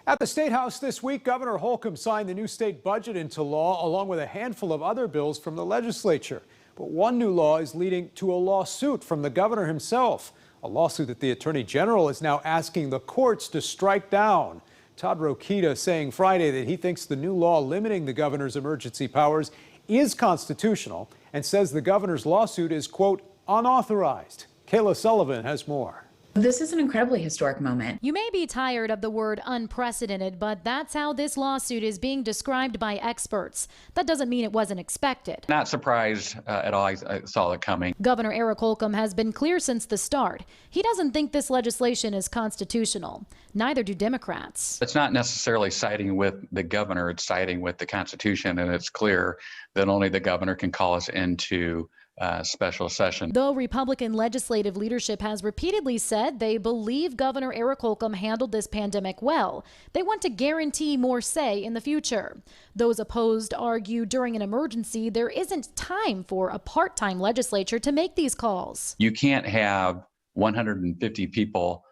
At the State House this week, Governor Holcomb signed the new state budget into law, along with a handful of other bills from the legislature. But one new law is leading to a lawsuit from the governor himself, a lawsuit that the Attorney General is now asking the courts to strike down. Todd Rokita saying Friday that he thinks the new law limiting the governor's emergency powers is constitutional and says the governor's lawsuit is, quote, unauthorized. Kayla Sullivan has more. This is an incredibly historic moment. You may be tired of the word unprecedented, but that's how this lawsuit is being described by experts. That doesn't mean it wasn't expected. Not surprised at all. I saw it coming. Governor Eric Holcomb has been clear since the start. He doesn't think this legislation is constitutional. Neither do Democrats. It's not necessarily siding with the governor. It's siding with the Constitution, and it's clear that only the governor can call us into special session. Though Republican legislative leadership has repeatedly said they believe Governor Eric Holcomb handled this pandemic well, they want to guarantee more say in the future. Those opposed argue during an emergency there isn't time for a part-time legislature to make these calls. You can't have 150 people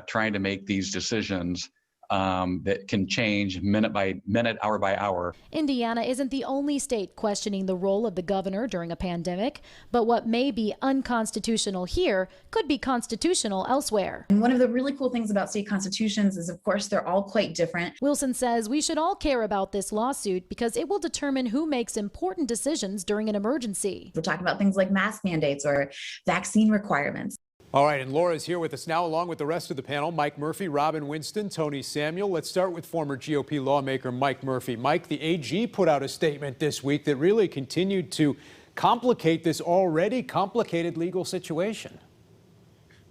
trying to make these decisions that can change minute by minute, hour by hour. Indiana isn't the only state questioning the role of the governor during a pandemic, but what may be unconstitutional here could be constitutional elsewhere. And one of the really cool things about state constitutions is, of course, they're all quite different. Wilson says we should all care about this lawsuit because it will determine who makes important decisions during an emergency. We're talking about things like mask mandates or vaccine requirements. All right, and Laura's here with us now, along with the rest of the panel. Mike Murphy, Robin Winston, Tony Samuel. Let's start with former GOP lawmaker Mike Murphy. Mike, the AG put out a statement this week that really continued to complicate this already complicated legal situation.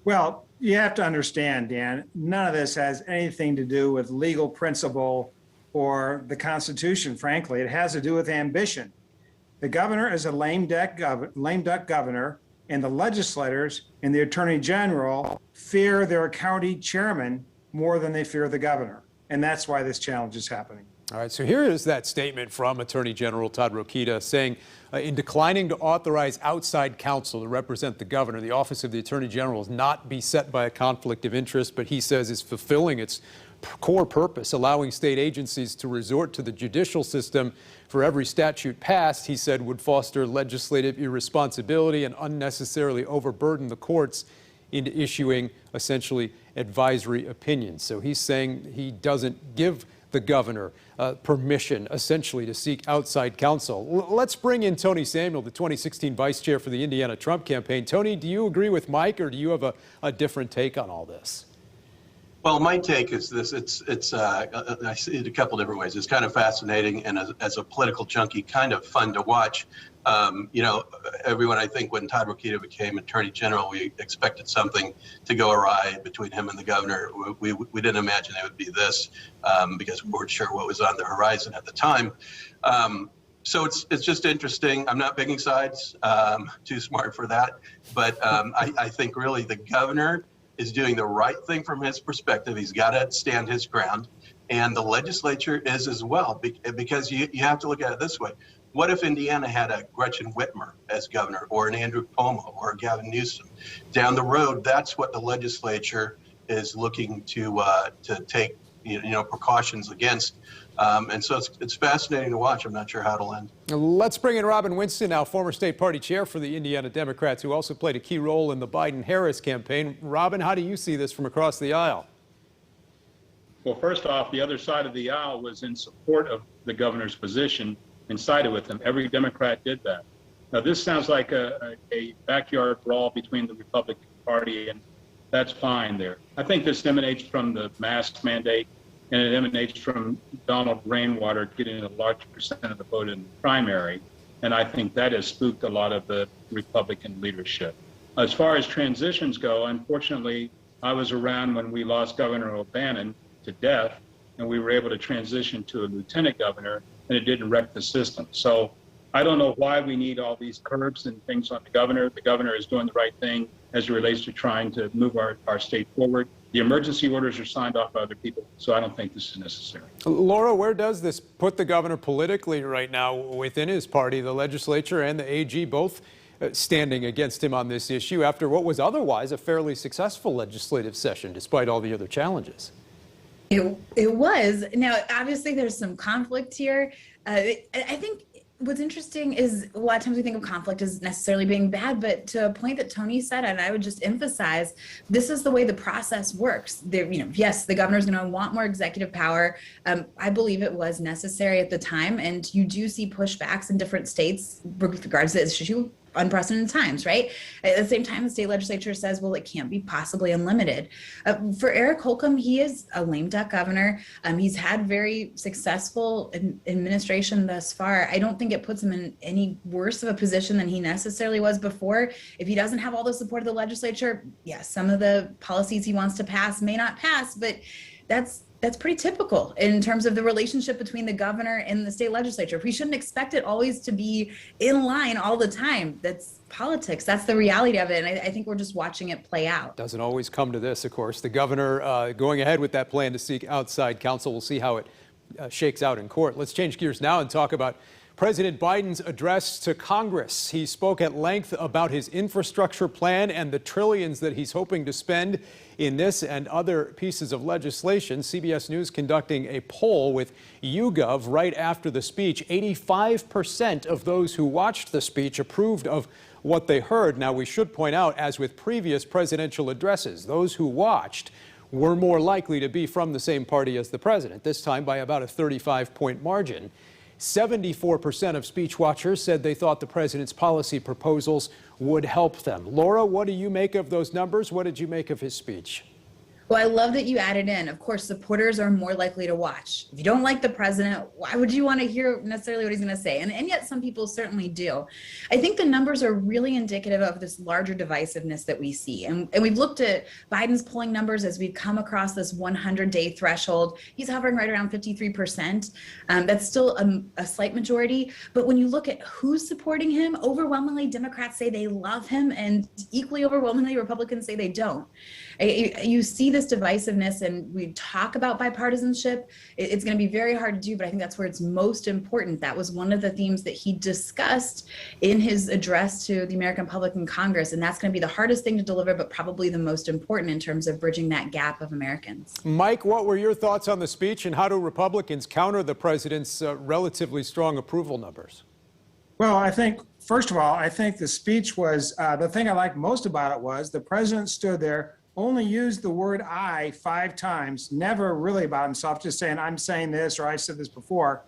Well, you have to understand, Dan, none of this has anything to do with legal principle or the Constitution, frankly. It has to do with ambition. The governor is a lame duck governor, and the legislators and the Attorney General fear their county chairman more than they fear the governor. And that's why this challenge is happening. All right, so here is that statement from Attorney General Todd Rokita saying, in declining to authorize outside counsel to represent the governor, the Office of the Attorney General is not beset by a conflict of interest, but he says is fulfilling its core purpose, allowing state agencies to resort to the judicial system for every statute passed, he said, would foster legislative irresponsibility and unnecessarily overburden the courts into issuing essentially advisory opinions. So he's saying he doesn't give the governor permission essentially to seek outside counsel. Let's bring in Tony Samuel, the 2016 vice chair for the Indiana Trump campaign. Tony, do you agree with Mike, or do you have a different take on all this? Well, my take is this: I see it a couple different ways. It's kind of fascinating, and as a political junkie, kind of fun to watch. You know, everyone, I think, when Todd Rokita became Attorney General, we expected something to go awry between him and the governor. We didn't imagine it would be this, because we weren't sure what was on the horizon at the time. So it's just interesting. I'm not picking sides, too smart for that. But I think really the governor is doing the right thing from his perspective. He's got to stand his ground, and the legislature is as well, because you have to look at it this way. What if Indiana had a Gretchen Whitmer as governor, or an Andrew Cuomo, or a Gavin Newsom? Down the road, that's what the legislature is looking to take precautions against. And so it's fascinating to watch. I'm not sure how it'll end. Let's bring in Robin Winston, now former state party chair for the Indiana Democrats, who also played a key role in the Biden-Harris campaign. Robin, how do you see this from across the aisle? Well, first off, the other side of the aisle was in support of the governor's position and sided with him. Every Democrat did that. Now, this sounds like a backyard brawl between the Republican Party, and that's fine there. I think this emanates from the mask mandate, and it emanates from Donald Rainwater getting a large percent of the vote in the primary. And I think that has spooked a lot of the Republican leadership. As far as transitions go, unfortunately, I was around when we lost Governor O'Bannon to death, and we were able to transition to a lieutenant governor, and it didn't wreck the system. So I don't know why we need all these curbs and things on the governor. The governor is doing the right thing as it relates to trying to move our state forward. The emergency orders are signed off by other people, so I don't think this is necessary. Laura, where does this put the governor politically right now within his party, the legislature and the AG, both standing against him on this issue after what was otherwise a fairly successful legislative session, despite all the other challenges? It was. Now, obviously, there's some conflict here. I think what's interesting is a lot of times we think of conflict as necessarily being bad, but to a point that Tony said, and I would just emphasize, this is the way the process works. There, yes, the governor's going to want more executive power. I believe it was necessary at the time, and you do see pushbacks in different states with regards to this issue. Unprecedented times, right? At the same time, the state legislature says, well, it can't be possibly unlimited. For Eric Holcomb, he is a lame duck governor. He's had very successful administration thus far. I don't think it puts him in any worse of a position than he necessarily was before. If he doesn't have all the support of the legislature, yes, some of the policies he wants to pass may not pass, but that's pretty typical in terms of the relationship between the governor and the state legislature. We shouldn't expect it always to be in line all the time. That's politics. That's the reality of it. And I think we're just watching it play out. Doesn't always come to this, of course. The governor going ahead with that plan to seek outside counsel. We'll see how it shakes out in court. Let's change gears now and talk about President Biden's address to Congress. He spoke at length about his infrastructure plan and the trillions that he's hoping to spend in this and other pieces of legislation. CBS News conducting a poll with YouGov right after the speech. 85% of those who watched the speech approved of what they heard. Now, we should point out, as with previous presidential addresses, those who watched were more likely to be from the same party as the president, this time by about a 35-point margin. 74% of speech watchers said they thought the president's policy proposals would help them. Laura, what do you make of those numbers? What did you make of his speech? Well, I love that you added in, of course, supporters are more likely to watch. If you don't like the president, why would you want to hear necessarily what he's going to say? And yet some people certainly do. I think the numbers are really indicative of this larger divisiveness that we see. And we've looked at Biden's polling numbers as we've come across this 100-day threshold. He's hovering right around 53%. That's still a slight majority. But when you look at who's supporting him, overwhelmingly Democrats say they love him, and equally overwhelmingly Republicans say they don't. You see this divisiveness, and we talk about bipartisanship. It's going to be very hard to do, but I think that's where it's most important. That was one of the themes that he discussed in his address to the American public in Congress, and that's going to be the hardest thing to deliver, but probably the most important in terms of bridging that gap of Americans. Mike, what were your thoughts on the speech, and how do Republicans counter the president's relatively strong approval numbers? Well, I think, first of all, I think the speech was, the thing I liked most about it was the president stood there, only used the word I 5 times, never really about himself, just saying, I'm saying this, or I said this before.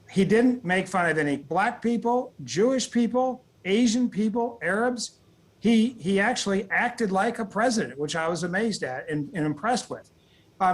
He didn't make fun of any black people, Jewish people, Asian people, Arabs. He actually acted like a president, which I was amazed at and impressed with.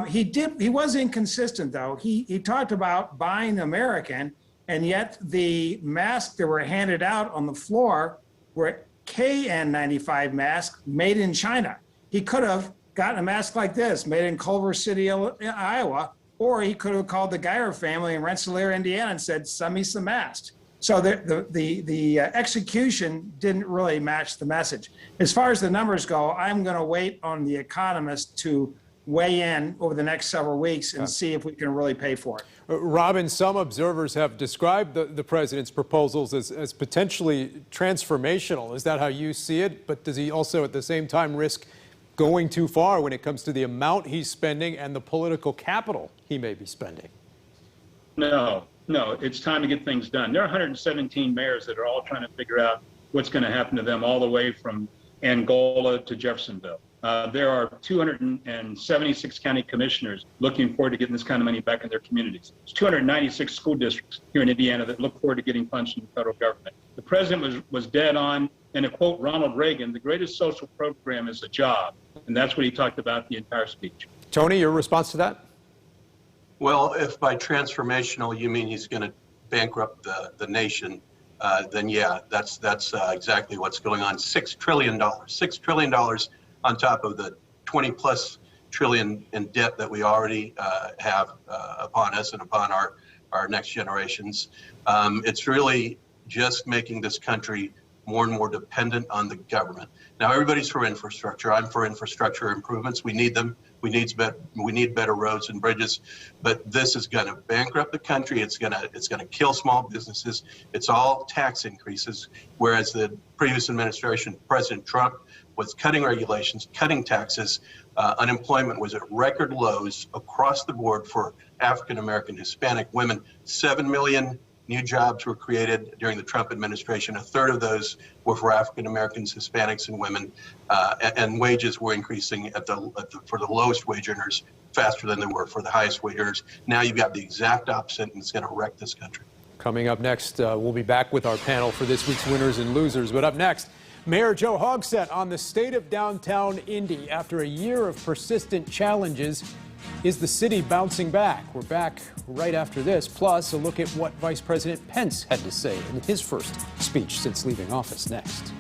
He was inconsistent, though. He talked about buying American, and yet the masks that were handed out on the floor were KN95 masks made in China. He could have gotten a mask like this, made in Culver City, Iowa, or he could have called the Geyer family in Rensselaer, Indiana, and said, "Send me some masks." So the execution didn't really match the message. As far as the numbers go, I'm going to wait on The Economist to weigh in over the next several weeks and see if we can really pay for it. Robin, some observers have described the president's proposals as potentially transformational. Is that how you see it? But does he also at the same time risk going too far when it comes to the amount he's spending and the political capital he may be spending? No, it's time to get things done. There are 117 mayors that are all trying to figure out what's going to happen to them all the way from Angola to Jeffersonville. There are 276 county commissioners looking forward to getting this kind of money back in their communities. There's 296 school districts here in Indiana that look forward to getting funds from the federal government. The president was dead on, and to quote Ronald Reagan, the greatest social program is a job. And that's what he talked about the entire speech. Tony, your response to that? Well, if by transformational you mean he's going to bankrupt the nation, then yeah, that's exactly what's going on. $6 trillion on top of the 20+ trillion in debt that we already have upon us and upon our next generations. It's really just making this country more and more dependent on the government. Now, everybody's for infrastructure. I'm for infrastructure improvements. We need them. We need better roads and bridges. But this is going to bankrupt the country. It's going to kill small businesses. It's all tax increases. Whereas the previous administration, President Trump, was cutting regulations, cutting taxes. Unemployment was at record lows across the board for African American, Hispanic women. 7 million new jobs were created during the Trump administration. A third of those were for African Americans, Hispanics, and women. And wages were increasing for the lowest wage earners faster than they were for the highest wage earners. Now you've got the exact opposite, and it's going to wreck this country. Coming up next, we'll be back with our panel for this week's winners and losers. But up next, Mayor Joe Hogsett on the state of downtown Indy. After a year of persistent challenges, is the city bouncing back? We're back right after this. Plus, a look at what Vice President Pence had to say in his first speech since leaving office next.